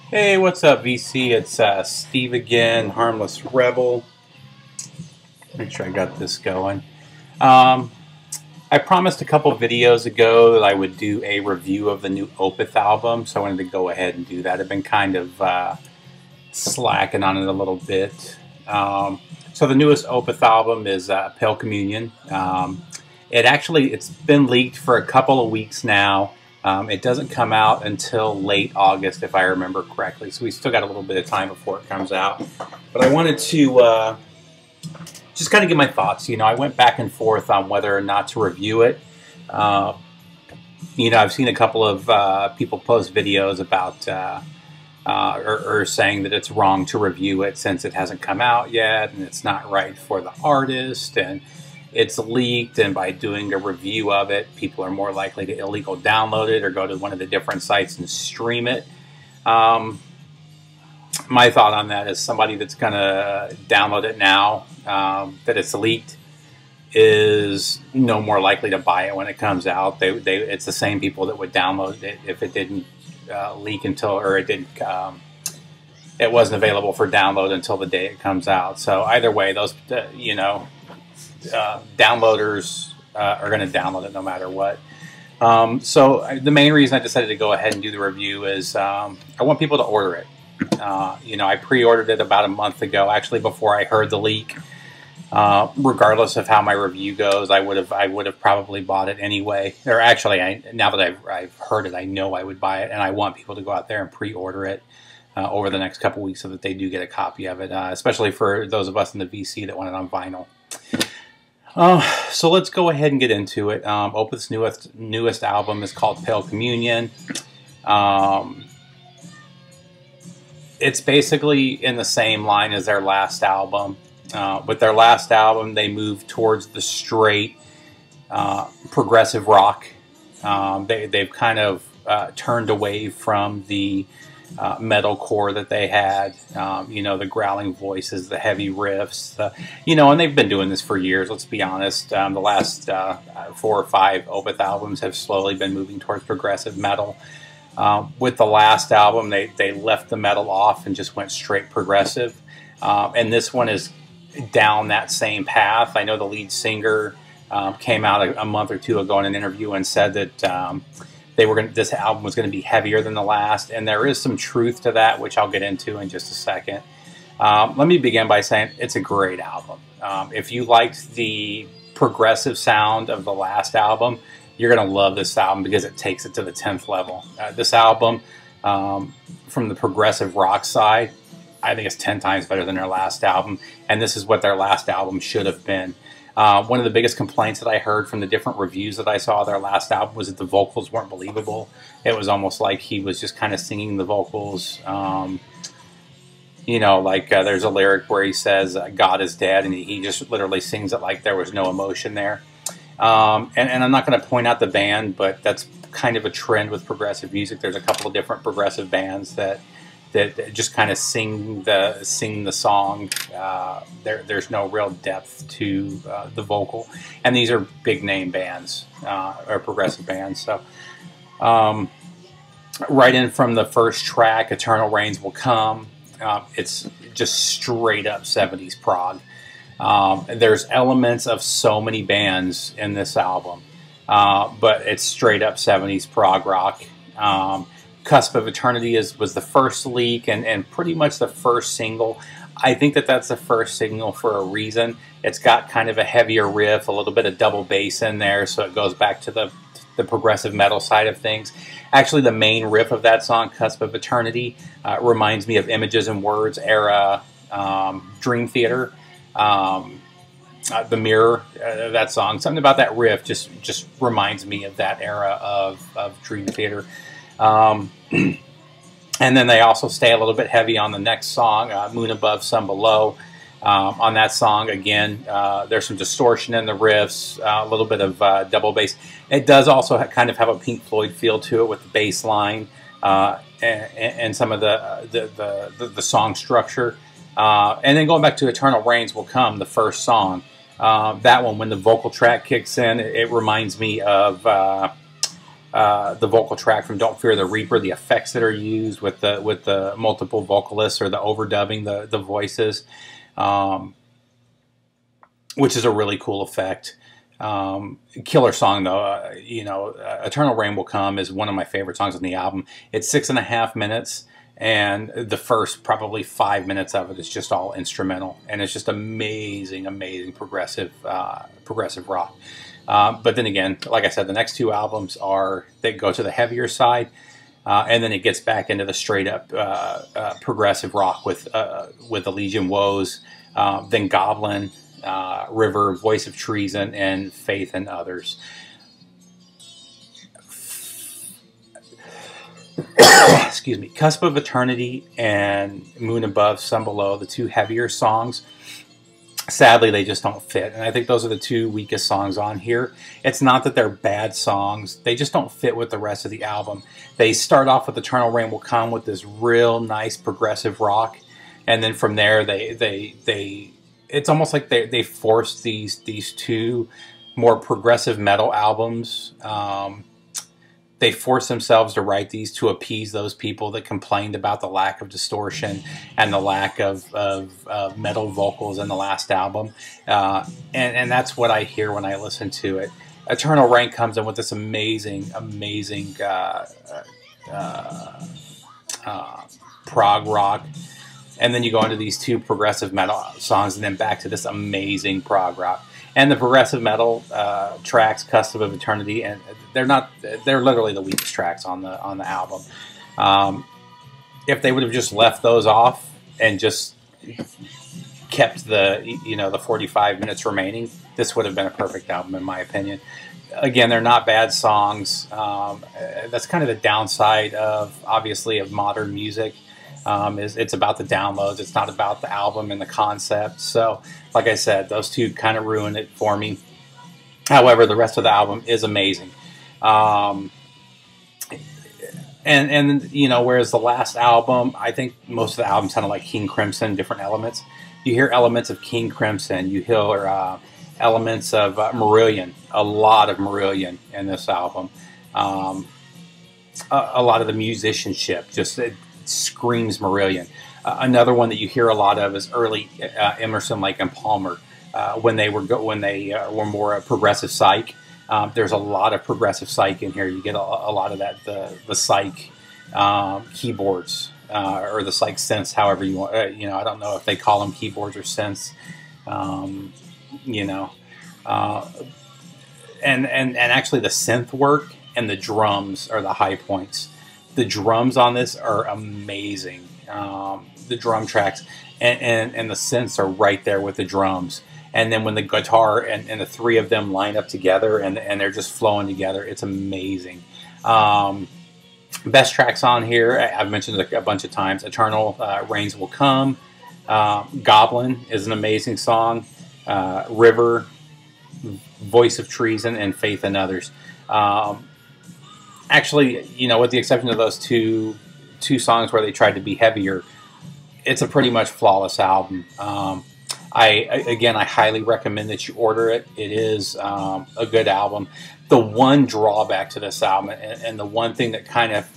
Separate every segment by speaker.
Speaker 1: Hey, what's up, VC? It's Steve again, Harmless Rebel. Make sure I got this going. Um, I promised a couple videos ago that I would do a review of the new Opeth album, so I wanted to go ahead and do that. I've been kind of slacking on it a little bit. So the newest Opeth album is Pale Communion. It's been leaked for a couple of weeks now. It doesn't come out until late August, if I remember correctly, so we still got a little bit of time before it comes out. But I wanted to just kind of give my thoughts. I went back and forth on whether or not to review it. I've seen a couple of people post videos about or saying that it's wrong to review it since it hasn't come out yet, and it's not right for the artist, and it's leaked, and by doing a review of it, people are more likely to illegal download it or go to one of the different sites and stream it. My thought on that is somebody that's going to download it now that it's leaked is no more likely to buy it when it comes out. It's the same people that would download it if it didn't leak or it wasn't available for download until the day it comes out. So either way, those downloaders are going to download it no matter what. So the main reason I decided to go ahead and do the review is I want people to order it. I pre-ordered it about a month ago, actually before I heard the leak. Regardless of how my review goes, I would have probably bought it anyway. Or actually, now that I've heard it, I know I would buy it, and I want people to go out there and pre-order it over the next couple weeks so that they do get a copy of it, especially for those of us in the VC that want it on vinyl. So let's go ahead and get into it. Opeth's newest album is called Pale Communion. It's basically in the same line as their last album. With their last album, they moved towards the straight progressive rock. They've kind of turned away from the metalcore that they had, the growling voices, the heavy riffs, and they've been doing this for years, let's be honest. The last 4 or 5 Opeth albums have slowly been moving towards progressive metal. With the last album, they left the metal off and just went straight progressive. And this one is down that same path. I know the lead singer came out a month or two ago in an interview and said that this album was going to be heavier than the last, and there is some truth to that, which I'll get into in just a second. Let me begin by saying it's a great album. If you liked the progressive sound of the last album, you're going to love this album because it takes it to the 10th level. This album, from the progressive rock side, I think it's 10 times better than their last album, and this is what their last album should have been. One of the biggest complaints that I heard from the different reviews that I saw of their last album was that the vocals weren't believable. It was almost like he was just kind of singing the vocals. There's a lyric where he says, God is dead, and he just literally sings it like there was no emotion there. And I'm not going to point out the band, but that's kind of a trend with progressive music. There's a couple of different progressive bands that just kind of sing the song. There's no real depth to the vocal, and these are big name bands or progressive bands. So right in from the first track, Eternal Rains Will Come. It's just straight up 70s prog. There's elements of so many bands in this album, but it's straight up 70s prog rock. Cusp of Eternity was the first leak and pretty much the first single. I think that's the first single for a reason. It's got kind of a heavier riff, a little bit of double bass in there, so it goes back to the progressive metal side of things. Actually, the main riff of that song, Cusp of Eternity, reminds me of Images and Words era Dream Theater. The Mirror, that song, something about that riff just reminds me of that era of Dream Theater. And then they also stay a little bit heavy on the next song, Moon Above, Sun Below. On that song, again, there's some distortion in the riffs, a little bit of double bass. It does also kind of have a Pink Floyd feel to it with the bass line and some of the song structure. And then going back to Eternal Rains Will Come, the first song. That one, when the vocal track kicks in, it reminds me of the vocal track from Don't Fear the Reaper, the effects that are used with the multiple vocalists or the overdubbing the voices, which is a really cool effect. Killer song though. Eternal Rain Will Come is one of my favorite songs on the album. It's 6.5 minutes, and the first probably 5 minutes of it is just all instrumental, and it's just amazing, amazing progressive rock. But then again, like I said, the next two albums they go to the heavier side, and then it gets back into the straight up progressive rock with Elysian Woes, then Goblin, River, Voice of Treason, and Faith and Others. Excuse me. Cusp of Eternity and Moon Above, Sun Below, the two heavier songs, sadly they just don't fit, and I think those are the two weakest songs on here. It's not that they're bad songs, they just don't fit with the rest of the album. They start off with Eternal Rain Will Come with this real nice progressive rock, and then from there it's almost like they forced these two more progressive metal albums. They forced themselves to write these to appease those people that complained about the lack of distortion and the lack of metal vocals in the last album. And that's what I hear when I listen to it. Eternal Rain comes in with this amazing, amazing prog rock. And then you go into these two progressive metal songs, and then back to this amazing prog rock. And the progressive metal tracks, Cusp of Eternity, and they're literally the weakest tracks on the album. If they would have just left those off and just kept the 45 minutes remaining, this would have been a perfect album in my opinion. Again, they're not bad songs. That's kind of the downside of modern music. It's about the downloads. It's not about the album and the concept. So, like I said, those two kind of ruined it for me. However, the rest of the album is amazing. And whereas the last album, I think most of the album sounded like King Crimson, different elements. You hear elements of King Crimson. You hear elements of Marillion, a lot of Marillion in this album. A lot of the musicianship, just it screams Marillion. Another one that you hear a lot of is early Emerson, Lake and Palmer, when they were more progressive psych. There's a lot of progressive psych in here. You get a lot of that the psych keyboards or the psych synths, however you want. I don't know if they call them keyboards or synths. And actually the synth work and the drums are the high points. The drums on this are amazing. The drum tracks and the synths are right there with the drums. And then when the guitar and the three of them line up together and they're just flowing together, it's amazing. Best tracks on here, I've mentioned it a bunch of times. Eternal Rains Will Come. Goblin is an amazing song. River, Voice of Treason, and Faith and Others. Actually, with the exception of those two songs where they tried to be heavier, it's a pretty much flawless album. I highly recommend that you order it. It is a good album. The one drawback to this album, and the one thing that kind of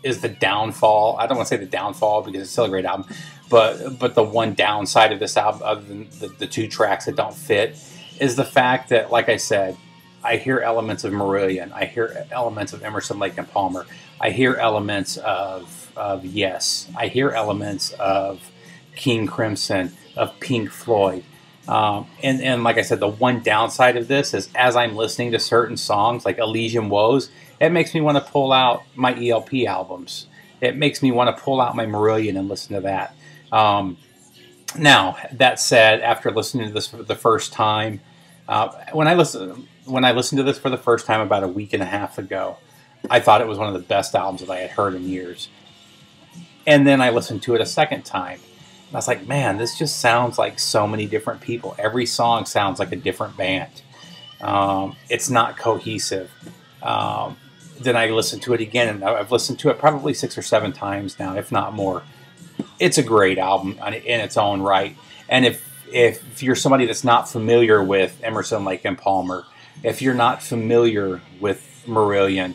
Speaker 1: is the downfall, I don't want to say the downfall because it's still a great album, but the one downside of this album, other than the two tracks that don't fit, is the fact that, like I said, I hear elements of Marillion. I hear elements of Emerson, Lake and Palmer. I hear elements of Yes. I hear elements of King Crimson, of Pink Floyd. And like I said, the one downside of this is as I'm listening to certain songs, like Elysian Woes, it makes me want to pull out my ELP albums. It makes me want to pull out my Marillion and listen to that. Now, that said, after listening to this for the first time, when I listened to this for the first time about a week and a half ago, I thought it was one of the best albums that I had heard in years. And then I listened to it a second time. And I was like, man, this just sounds like so many different people. Every song sounds like a different band. It's not cohesive. Then I listened to it again, and I've listened to it probably 6 or 7 times now, if not more. It's a great album in its own right. And if you're somebody that's not familiar with Emerson, Lake and Palmer, if you're not familiar with Marillion,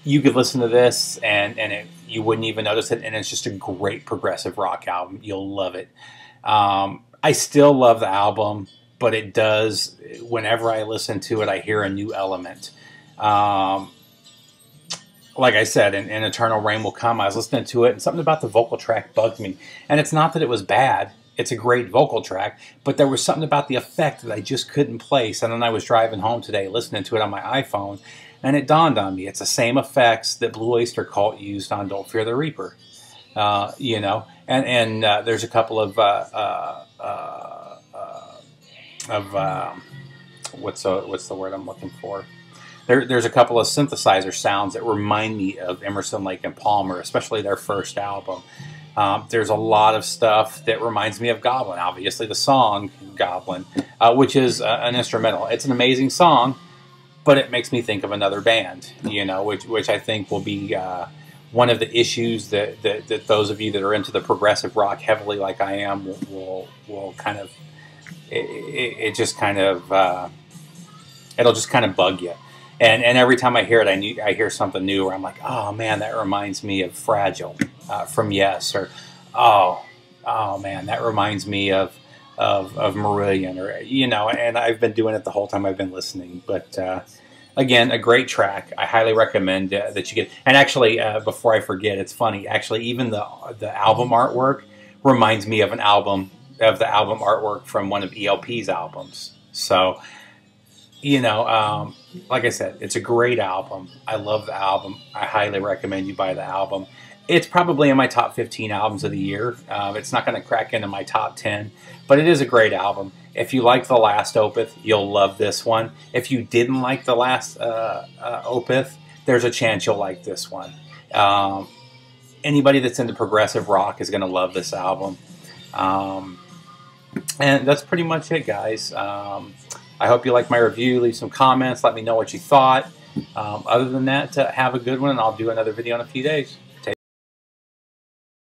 Speaker 1: you could listen to this and you wouldn't even notice it, and it's just a great progressive rock album. You'll love it. I still love the album, but it does, whenever I listen to it, I hear a new element. Like I said, in Eternal Rain Will Come, I was listening to it, and something about the vocal track bugged me. And it's not that it was bad. It's a great vocal track, but there was something about the effect that I just couldn't place. And then I was driving home today listening to it on my iPhone, and it dawned on me, it's the same effects that Blue Oyster Cult used on Don't Fear the Reaper. You know, and there's a couple of what's the word I'm looking for? There's a couple of synthesizer sounds that remind me of Emerson, Lake and Palmer, especially their first album. There's a lot of stuff that reminds me of Goblin. Obviously, the song Goblin, which is an instrumental. It's an amazing song, but it makes me think of another band, you know, which I think will be one of the issues that those of you that are into the progressive rock heavily, like I am, will kind of it just kind of it'll just kind of bug you. And every time I hear it, I hear something new where I'm like, oh man, that reminds me of Fragile from Yes, or oh man, that reminds me of Marillion, or you know. And I've been doing it the whole time I've been listening. But again, a great track. I highly recommend that you get. And actually, before I forget, it's funny. Actually, even the album artwork reminds me of the album artwork from one of ELP's albums. So, you know, like I said, it's a great album. I love the album. I highly recommend you buy the album. It's probably in my top 15 albums of the year. It's not going to crack into my top 10, but it is a great album. If you like the last Opeth, you'll love this one. If you didn't like the last Opeth, there's a chance you'll like this one. Anybody that's into progressive rock is going to love this album. And that's pretty much it, guys. I hope you like my review. Leave some comments. Let me know what you thought. Other than that, have a good one, and I'll do another video in a few days.